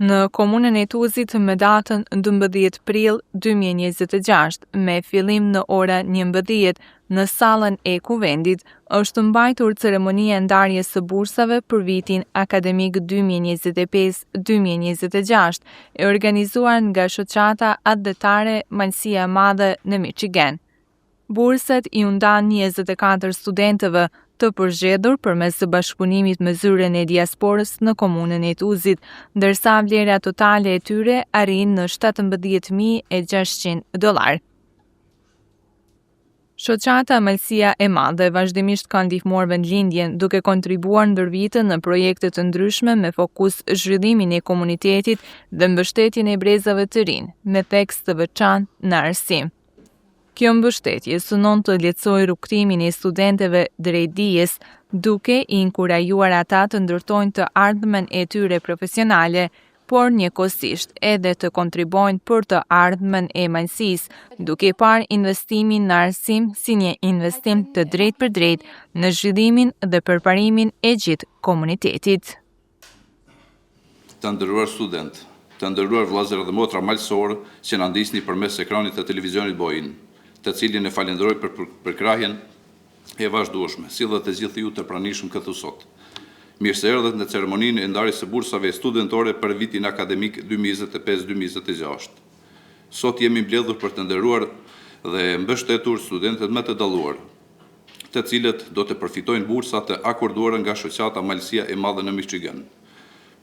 në komunën e Tuzit me datën 12 prill 2026, me fillim në ora 11 në sallën e Kuvendit, është mbajtur ceremonia e ndarjes së bursave për vitin akademik 2025-2026, e organizuar nga shoqata atletare Malësia e Madhe në Michigan. Bursat i u ndan 24 studentëve të përzgjedhur përmes së bashkëpunimit me Zyrën e Diasporës në komunën e Tuzit, ndërsa vlera totale e tyre arrin në $17,600. Shoqata Malësia e Madhe vazhdimisht ka ndihmuar vendlindjen duke kontribuar ndër vite në projekte të ndryshme me fokus zhvillimin e komunitetit dhe mbështetjen e brezave të rinj, me theks të veçantë në arsim. Kjo mbështetje synon të lehtësojë rrugtimin e studentëve drejt dijes, duke i inkurajuar ata të ndërtojnë të ardhmen e tyre profesionale, por njëkohësisht edhe të kontribuojnë për të ardhmen e Malësisë, duke parë investimin në arsim si një investim të drejtë në zhvillimin dhe përparimin e gjithë komunitetit. Të nderuar student, të nderuar vëllezër dhe motra malësorë që na ndiqni përmes ekranit të televizionit Bojin, të cilin e falenderoj për krahjen e vazhdueshme, si dhe të gjithë ju të pranishëm këtu sot. Mirë se erdhët në ceremoninë e ndarjes së bursave studentore për vitin akademik 2025-2026. Sot jemi mbledhur për të nderuar dhe mbështetur studentët më të dalluar, të cilët do të përfitojnë bursa të akorduara nga shoqata Malësia e Madhe në Michigan,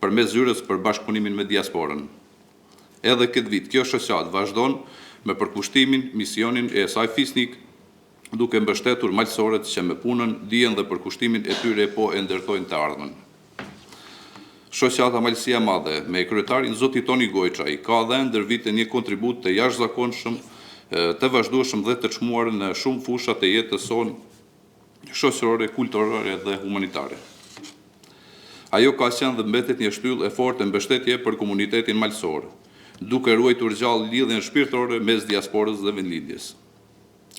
përmes zyrës për bashkëpunimin me diasporën. Edhe këtë vit, kjo shoqatë vazhdon me përkushtimin, misionin e saj fisnik, duke mbështetur malësorët që me punën, dijen dhe përkushtimin e tyre po e ndërtojnë të ardhmen. Shoqata Malësia e Madhe, me kryetarin zoti Toni Gojçaj, ka dhënë ndër vite një kontribut të jashtëzakonshëm, të vazhdueshëm dhe të çmuar në shumë fusha të jetës sonë shoqërore, kulturore dhe humanitare. Ajo ka qenë dhe mbetet një shtyllë e fortë e mbështetje për komunitetin malësor, duke ruajtur gjallë lidhjen shpirtërore mes diasporës dhe vendlindjes,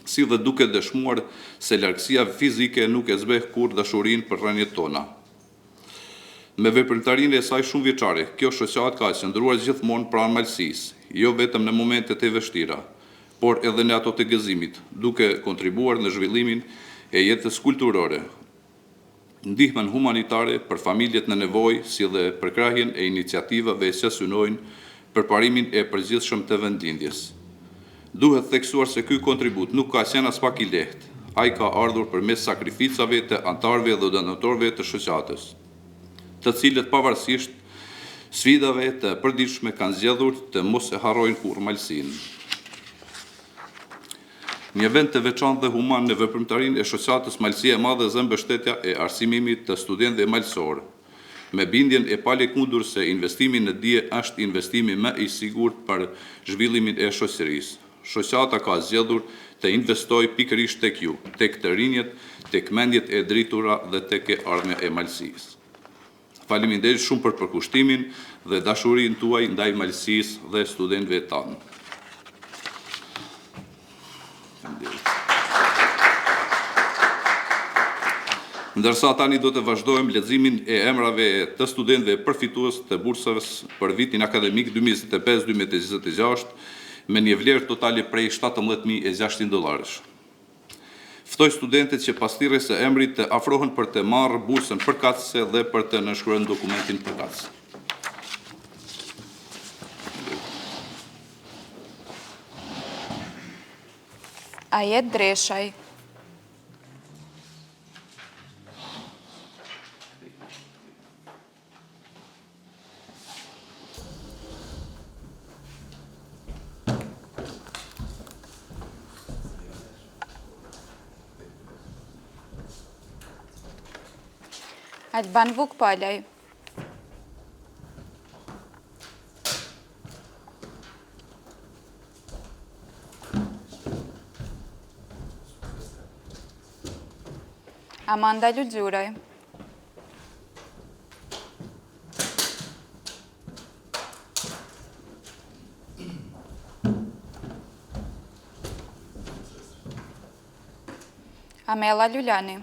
si dhe duke dëshmuar se largësia fizike nuk e zbeh kur dashurinë për rënjet tona. Me veprimtarinë e saj shumë vjeçare, kjo shoqatë ka qëndruar gjithmonë pranë Malësisë, jo vetëm në momentet e vështira, por edhe në ato të gëzimit, duke kontribuar në zhvillimin e jetës kulturore, ndihmën humanitare për familjet në nevojë, si dhe përkrahjen e iniciativave që synojnë përparimin e përgjithshëm të vendlindjes. Duhet theksuar se ky kontribut nuk ka qenë as pak i lehtë. Ai ka ardhur përmes sakrificave të anëtarëve dhe donatorëve të shoqatës, të cilët pavarësisht sfidave të përditshme kanë zgjedhur të mos e harrojnë kurrë Malësinë. Një vend të veçantë dhe human në veprimtarinë e shoqatës Malësia e Madhe dhe mbështetja e arsimimit të studentëve malësorë, me bindjen e palëkundur se investimi në dije është investimi më i sigurt për zhvillimin e shoqërisë. Shoqata ka zgjedhur të investojë pikërisht tek ju, tek të rinjët, tek mendjet e dritura dhe tek e ardhmja e Malësisë. Faleminderit shumë për përkushtimin dhe dashurinë tuaj ndaj Malësisë dhe studentëve tanë. Ndërsa tani do të vazhdojmë leximin e emrave të studentëve përfitues të bursave për vitin akademik 2025-2026 me një vlerë totale prej $17,600. Ftoj studentët që pas thirrjes së emrit të afrohen për të marrë bursën përkatëse dhe për të nënshkruar dokumentin përkatës. Ajet Dreshaj, Alban Vukpalaj, Amanda Luxuraj, Amela Lulani,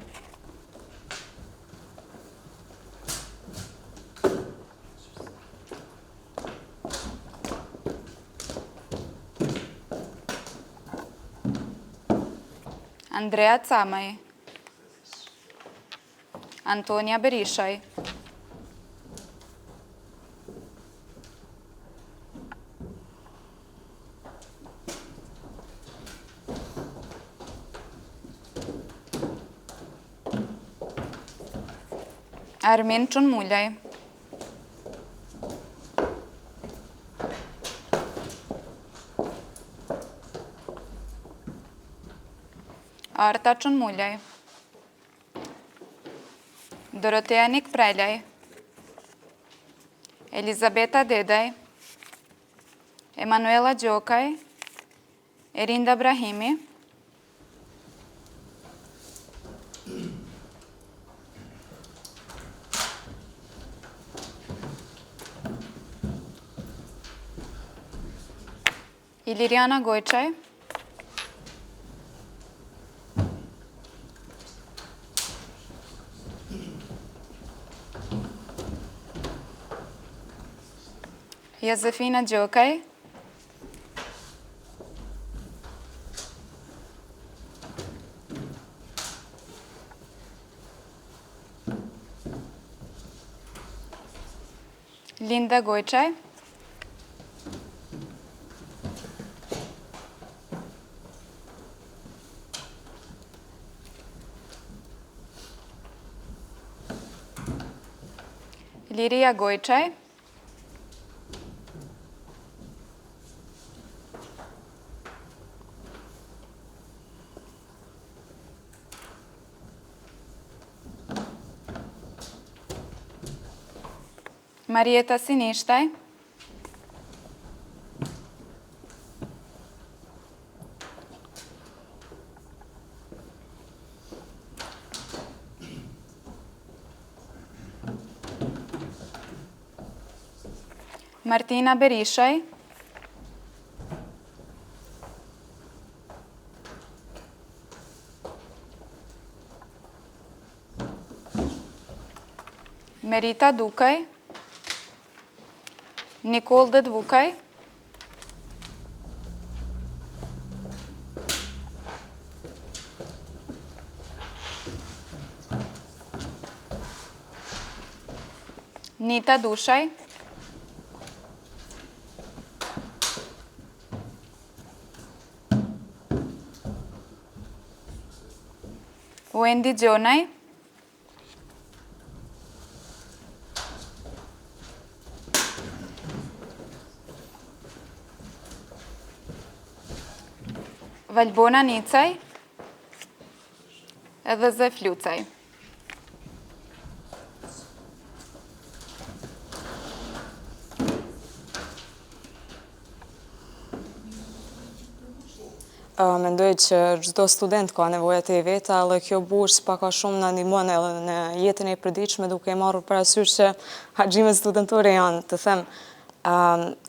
Andrea Camaj, Antonia Berishaj, Armin Çunmullaj, Arta Çunmullaj, Dorotea Nikprelaj, Elizabeta Dedaj, Emanuela Gjokaj, Erinda Brahimi, Iliriana Gojçaj, Josefina Gjokaj, Linda Gojçaj, Liria Gojçaj, Marieta Sinishtaj, Martina Berishaj, Merita Dukaj, Nikol Dedvukaj, Nita Dushaj, Wendy Gjonaj, Valbona Nicaj edhe Zef Lucaj. Mendoj që çdo student ka nevojat e veta, dhe kjo bursë pak a shumë na ndihmon edhe në jetën e përditshme, duke marrur parasysh që harxhimet studentore janë, të them,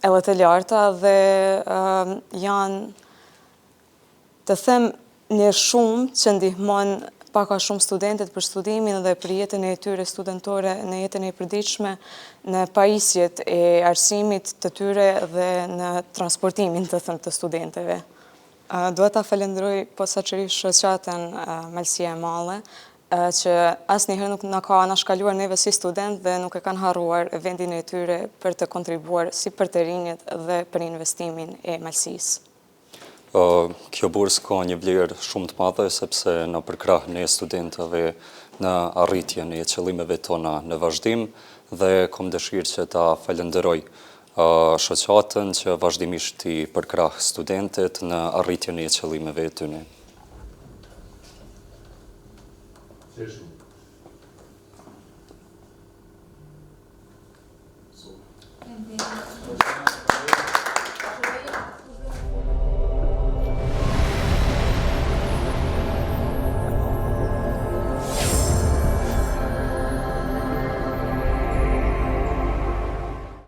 edhe të larta dhe janë, të them, një shumë që ndihmon pak a shumë studentët për studimin dhe për jetën e tyre studentore, në jetën e përditshme, në pajisjet e arsimit të tyre dhe në transportimin, të them, të studentëve. Duhet ta falenderoj posaçërisht shoqatën Malësia e Madhe, që asnjëherë nuk na ka anashkaluar neve si student dhe nuk e kanë harruar vendin e tyre për të kontribuar si për të rinjët dhe për investimin e Malësisë. Kjo bursë ka një vlerë shumë të madhe, sepse në përkrah ne studentëve në arritjen e qëllimeve tona në vazhdim dhe kam dëshirë që ta falenderoj shoqatën që vazhdimisht i përkrah studentet në arritjen e qëllimeve tyre.